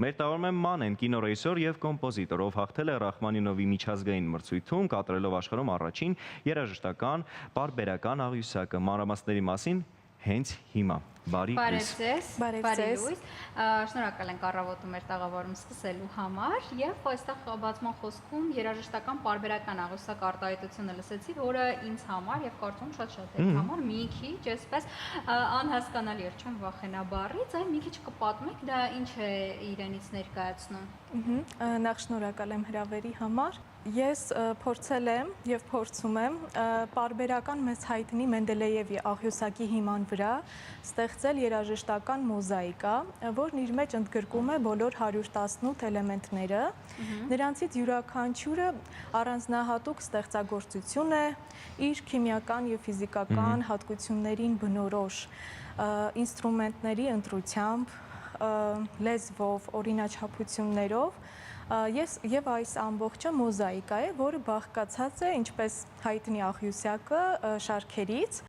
Մերտավորում եմ Մանեն, կինոռեժիսոր եւ կոմպոզիտոր, ով հաղթել է Ռախմանինովի միջազգային մրցույթում, կատարելով աշխարհում առաջին երաժշտական պարբերական աղյուսակը։ Մանրամասների մասին հենց հիմա։ Բարի լույս։ Բարի լույս։ Շնորհակալ ենք առավոտը մեր տաղավարում սկսելու համար եւ այստեղ բացման խոսքում երաժշտական պարբերական աղյուսակ արտահայտությունը լսեցի, որը ինձ համար եւ կարծում շատ-շատ համար մի քիչ այսպես անհասկանալի էր, չեմ վախենա բառից, այլ մի քիչ կպատմեք դա ինչ է իրենից ներկայացնում։ Նախ շնորհակալ եմ հրավերի համար։ Ես փորձել եմ եւ փորձում եմ պարբերական մեծ հայտնի Մենդելեևի աղյուսակի հիման վրա ստեղծել երաժշտական մոզաիկա, որն իր մեջ ընդգրկում է բոլոր 118 էլեմենտները։ Նրանցից յուրաքանչյուրը առանձնահատուկ ստեղծագործություն է, իր քիմիական եւ ֆիզիկական հատկություններին բնորոշ ինստրումենտների ընտրությամբ, լեզվով, օրինաչափություններով, եւ այս ամբողջը մոզաիկա է, որը բաղկացած է, ինչպես հայտնի աղյուսակը, շարքերից։